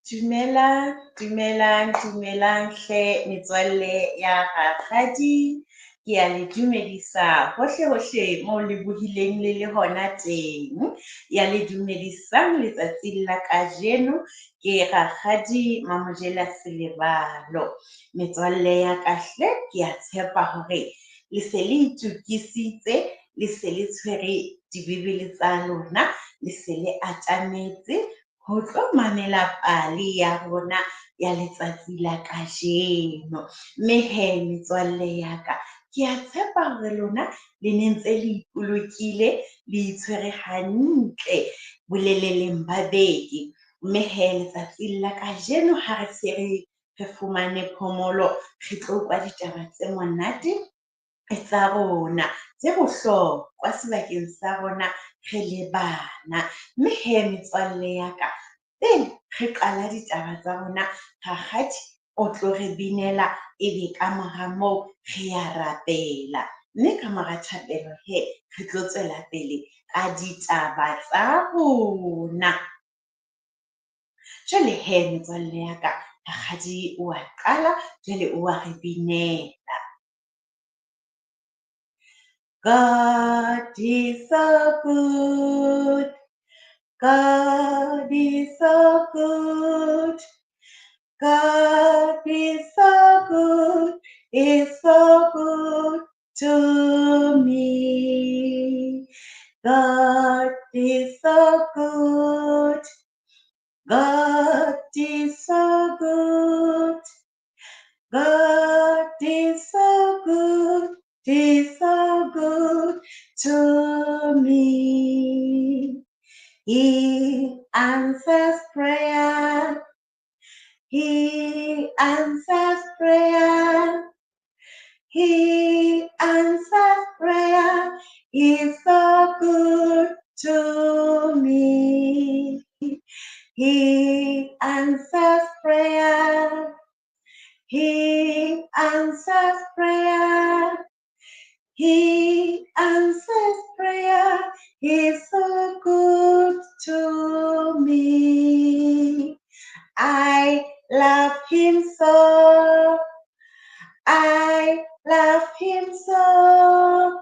Dumelang hle metswalle ya rakgadi. Ke a le dumedisa hohle moo le bohileng le hona teng. Ya le dumedisang letsatsing la kajeno ke rakgadi Mamojela Selebalo. Metswalle ya ka hle, ke a tshepa hore le se le itukisitse, le se le tshwere dibebele tsa lona, le se le atametse ho tlo mamela pale ya rona ya letsatsi la kajeno. Mme hee metswalle ya ka, ke a tshepa hore lona le ne ntse le ipolokile, le itshwere hantle boleleleng ba beke. Mme hee letsatsing la kajeno ha re se re fumane phomolo, re tlo utlwa ditaba tse monate tsa rona, tse bohlokwa sebakeng sa rona re le bana. Mme hee metswalle ya ka, pele re qala ditaba tsa rona, rakgadi o tlo re binela, ebe ka mora moo re a rapela. Mme ka mora thapelo hee, re tlo tswela pele ka ditaba tsa rona. Jwale hee metswalle ya ka, rakgadi o a qala, jwale o a re binela. God is so good. God is so good. God is so good. Is so good to me. God is so good. God is so good. God is so good. Is so good to me. He answers prayer. He answers prayer. He answers prayer. He's so good to me. He answers prayer. He answers prayer. He answers prayer. He's so good to me. I love him so. I love him so.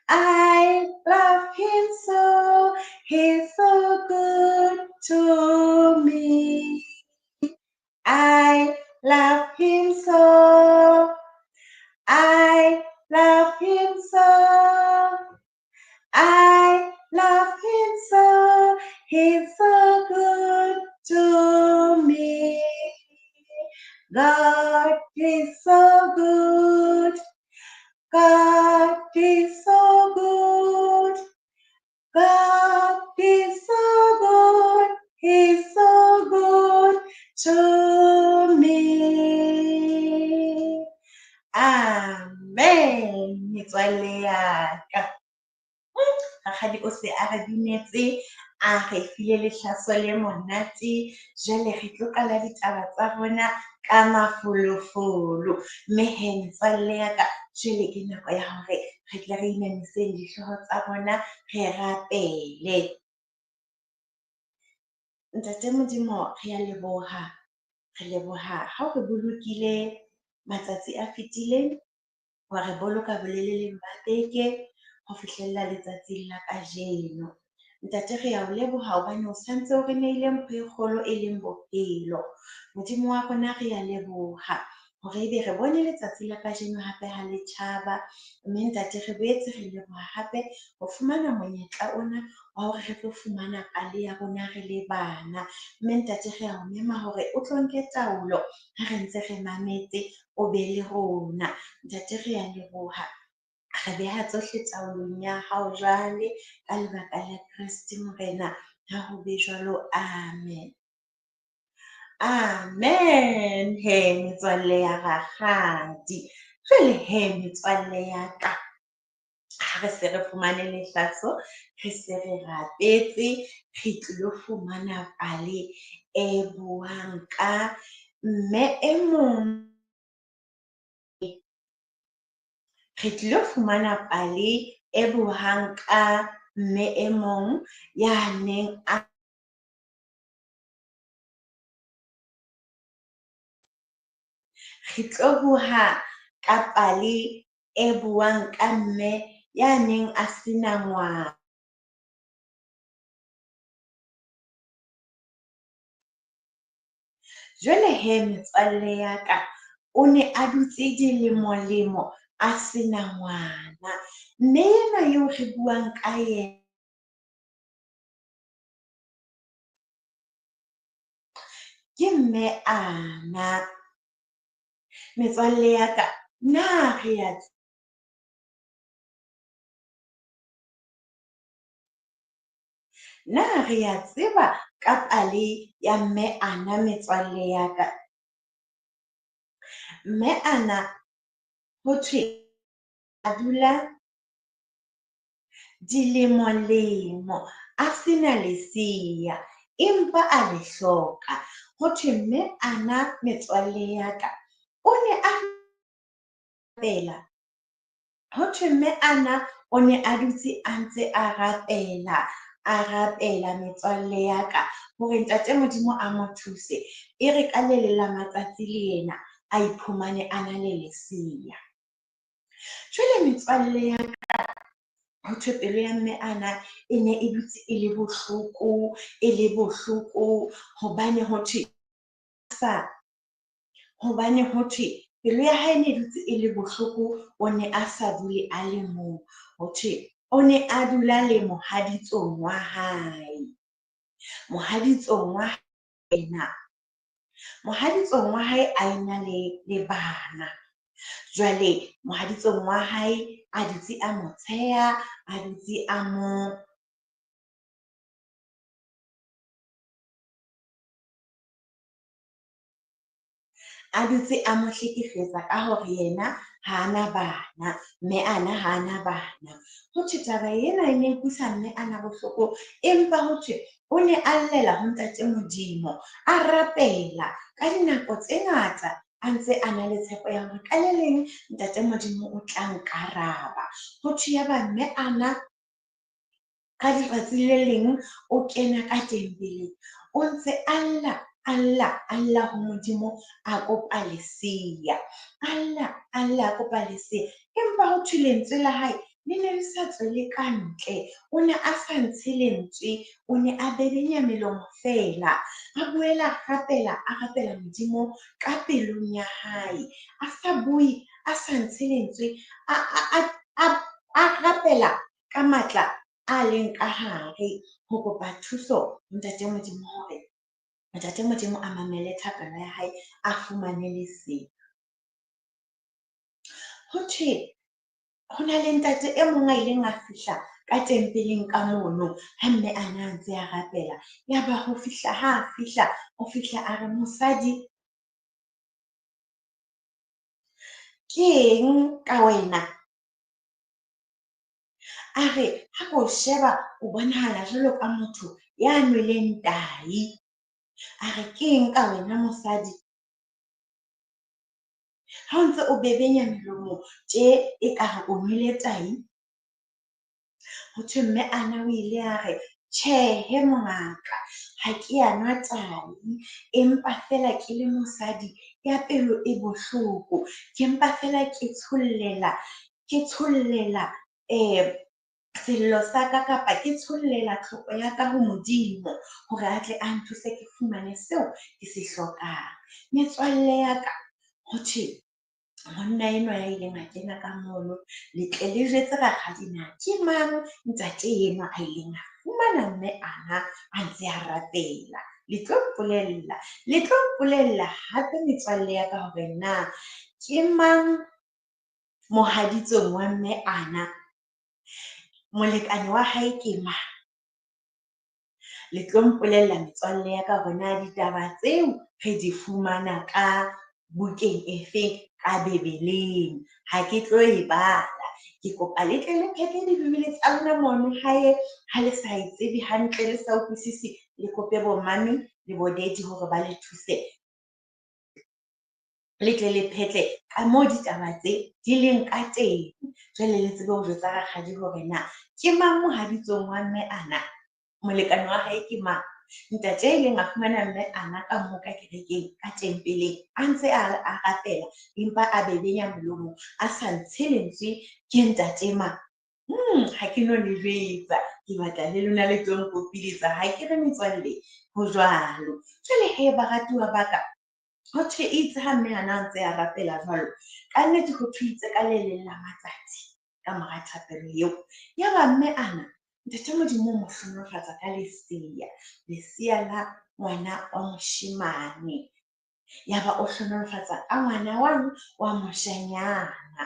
I love him so. He's so good to me. I love him so. I love him so. I love him so. He's so good to me. God is so good. God is so good. God is so good. He's so good to me. Amen. Metswalle ya ka. Rakgadi o se a re binetse, a re file lehlaso le monate. Jwale re tlo qala ditaba tsa rona ka mafolofolo. Mme hee metswalle ya ka, jwale ke nako ya hore re tle re inamiseng dihlooho tsa rona, re rapele. Ntate Modimo, re a leboha. Re leboha ha re bolokile matsatsi a fetileng, wa re boloka boleleleng ba beke ho fihlella letsatsing la kajeno. Ntate re a o leboha hobane o santse o re neile mpho e kgolo e leng bophelo. Modimo wa rona re a leboha hore ebe re bone letsatsi la kajeno hape ha le tjhaba. Mme ntate re boetse re leboha hape ho fumana monyetla ona wa hore re tlo fumana pale ya rona re le bana. Mme ntate re a o mema hore o tlo nke taolo ha re ntse re mametse, o be le rona. Ntate re a leboha, re beha tsohle taolong ya hao jwale ka lebaka la Kreste Morena, ha ho be jwalo. Amen. Amen. Hee metswalle ya rakgadi, jwale hee metswalle ya ka, ha re se re fumane lehlaso, re se re rapetse, re tlilo fumana pale e buang ka mme e mong. Re tlilo fumana pale e buang ka mme e mong ya neng a Re tlo bua ka pale e buang ka mme ya neng a sena ngwana. Jwale hee metswalle ya ka, o ne a dutse dilemo a sena ngwana. Mme ena eo re buang ka yena ke mme Ana. Metswalle ya ka, na re a tseba ka pale ya mme Ana metswalle ya ka. Mme Ana hothwe a dula dilemo a sena lesea, empa a le hloka. Hothwe mme Ana metswalle ya ka, o ne a hothwe mme Ana o ne a dutse a ntse a rapela metswalle ya ka hore ntate Modimo a mo thuse. E re ka le leng la matsatsi le yena a iphumane a na le lesea. Jwale metswalle ya ka, hothwe pelo ya mme Ana e ne e dutse e le bohloko hobane hothwe pelo ya hae ne dutse e le bohloko, o ne a sa dule a le mong. Hothwe o ne a dula le mohaditsong wa hae. Mohaditsong wa hae a ena le bana. Jwale mohaditsong wa hae a dutse a mo tsheha, a dutse a mo hlekefetsa ka hore yena ha ana bana, mme Ana ha ana bana. Hothwe taba ena e ne utlwisa mme Ana bohloko, empa hothwe o ne a llela ho ntate Modimo, a rapela ka dinako tse ngata a ntse a na le tshepo ya hore ka le leng ntate Modimo o tla nkaraba. Hothwe ya ba mme Ana ka letsatsi le leng o kena ka tempeleng, o ntse a lla ho Modimo a kopa lesea. A lla a kopa lesea, empa hothwe lentswe la hae le ne le sa tswele ka ntle. O ne a sa ntshe lentswe, o ne a bebenya melomo feela. A boela a rapela Modimo ka pelong ya hae. A sa bue, a sa ntshe lentswe, a rapela ka matla a leng ka hare ho kopa thuso ntate Modimo hore ntate Modimo a mamele thapelo ya hae, a fumane lesea. Hothwe ho na le ntate e mong a ileng a fihla ka tempeleng ka mono ha mme Ana a ntse a rapela. Ya ba ho fihla o fihla a re, mosadi ke eng ka wena? A re ha ko sheba o bonahala jwalo ka motho ya nweleng tahi. A re ke eng ka wena mosadi? Ha o ntse o bebenya melomo tje ekare o nwele tahi. Hothwe mme Ana o ile a re, tjhehe mongaka, ha ke ya nwa tahi, empa feela ke le mosadi ya pelo e bohloko. Empa feela ke tshollela sello sa ka, kapa ke tshollela tlhoko ya ka ho Modimo hore a tle a nthuse ke fumane seo ke se hlokang. Metswalle ya ka, hothwe monna enwa ya ileng a kena ka mono, le tle le jwetse rakgadi na ke mang ntate enwa a ileng a fumana mme Ana a ntse a rapela. Le tlo mpolella hape metswalle ya ka hore na ke mang mohaditsong wa mme Ana? Molekane wa hae ke mang? Le tlo mpolella metswalle ya ka hore na ditaba tseo re di fumana ka bukeng efeng, ka Bebeleng? Ha ke tlo e bala. Ke kopa le tle le phete dibebele tsa lona mono hae, ha le sa e tsebe hantle, le sa utlwisisi, le kope bo mummy le bo daddy hore ba le thuse. Le tle le phetle ka moo ditaba tse di leng ka teng. Jwale le tsebe ho jwetsa rakgadi hore na ke mang mohaditsong wa mme Ana? Molekane wa hae ke mang? Ntate a ileng a fumana mme ana ka moo ka kerekeng ka tempeleng a ntse a rapela empa a bebenya molomong a sa ntshe lentswe ke ntate mang. Ha ke no le jwetsa, ke batla le lona le tlo nkopiletsa ha ke re metswalle ho jwalo. Jwale hee baratuwa ba ka, ho thwe itse ha mme ana a ntse a rapela jwalo, kannete ho thwe itse ka le leng la matsatsi ka mora thapelo eo, ya ba mme ana ntate Modimo o mo hlohonolofatsa ka leseya la ngwana wa moshemane. Ya ba o hlohonolofatsa ka ngwana wa moshanyana,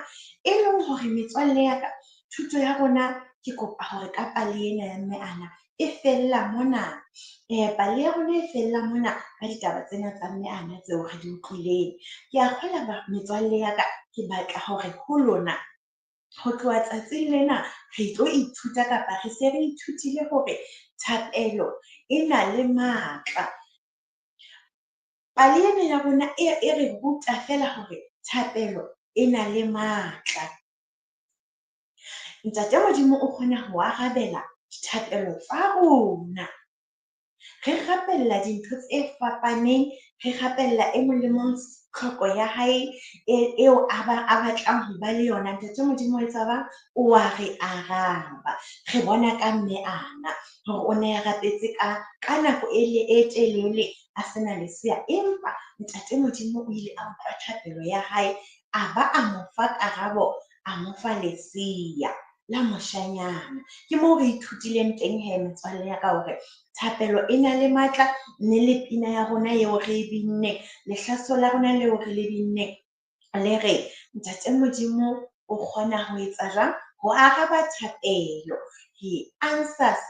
e leng hore metswalle ya ka, thuto ya rona ke kopa hore ka pale ena ya mme ana e fella mona. Pale ya rona e fella mona ka ditaba tsena tsa mme ana tseo re di utlwileng. Ke a kgolwa metswalle ya ka, ke batla hore ho lona ho tloha tsatsing lena re tlo ithuta kapa re se re ithutile hore thapelo e na le matla. Pale ena ya rona e re ruta fela hore thapelo e na le matla. Ntate Modimo o kgona ho arabela dithapelo tsa rona. Re rapella dintho tse fapaneng, re rapella e mong le mong tlhoko ya hae eo a batlang ho ba le yona. Ntate Modimo o etsa bang? O a re araba. Re bona ka mme ana hore o ne a rapetse ka nako e telele a sena lesea, empa Ntate Modimo o ile a utlwa thapelo ya hae, a ba a mo fa karabo, a mo fa lesea la moshanyana. Ke moo re ithutileng teng hee metswalle ya ka hore thapelo e na le matla, mme le pina ya rona eo re e binneng, lehlaso la rona leo re le binneng le re Ntate Modimo o kgona ho etsa jwang? Ho araba thapelo. He answers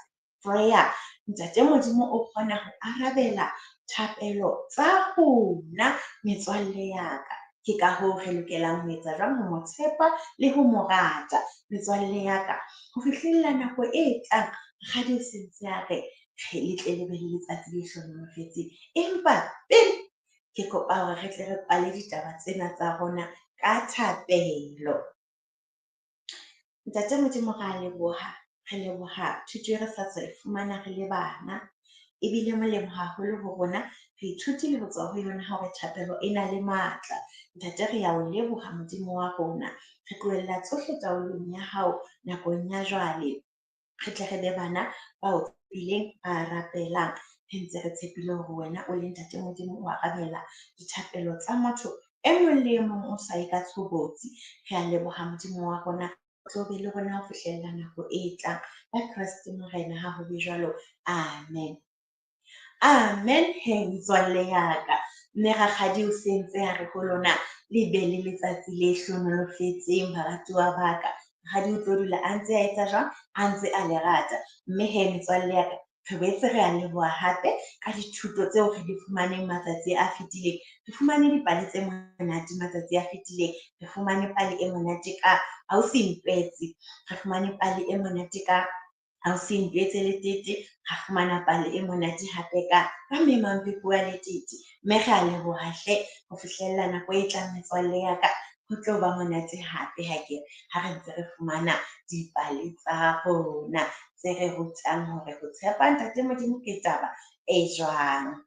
prayer. Ntate Modimo o kgona ho arabela thapelo tsa rona metswalle ya ka. Ke ka hoo re lokelang ho etsa jwang? Ho mo tshepa le ho mo rata metswalle ya ka. Ho fihlella nako e tlang, Rakgadi o sentse a re le tle le be le letsatsi le hlohonolofetseng. Empa pele ke kopa hore re tle re kwale ditaba tsena tsa rona ka thapelo. Ntate Modimo re a leboha, re leboha thuto e re sa tswa e fumana re le bana. Ebile molemo haholo ho rona, re ithutile ho tswa ho yona hore thapelo e na le matla. Ntate re a o leboha Modimo wa rona. Re tlohella tsohle taolong ya hao nakong ya jwale. Re tle re be bana bao tsebileng, ba rapelang. Re ntse re tshepile hore wena o le Ntate Modimo o arabela dithapelo tsa motho e mong le e mong o sa ye ka tshobotsi. Re a leboha Modimo wa rona, o tlo be le rona ho fihlella nako e tlang. Ka Kreste Morena ha ho be jwalo. Amen. Amen hee metswalle ya ka. Mme Rakgadi o sentse a re ho lona le be le letsatsi le hlohonolofetseng baratuwa ba ka. Rakgadi o tlo dula a ntse a etsa jwang? A ntse a le rata. Mme hee metswalle ya ka, re boetse re a leboha hape ka dithuto tseo re di fumaneng matsatsi a fetileng. Re fumane dipale tse monate matsatsi a fetileng. Re fumane pale e monate ka Ausi Mpetsi. Re fumane pale e monate ka Ausi Ntwetse Letete. Ra fumana pale e monate hape ka mme Mampipuwa Letete. Mme re a leboha hle ho fihlella nako e tlang metswalle ya ka. Ho tlo ba monate hape ha re ntse re fumana dipale tsa rona tse re rutang hore ho tshepa Ntate Modimo ke taba e jwang.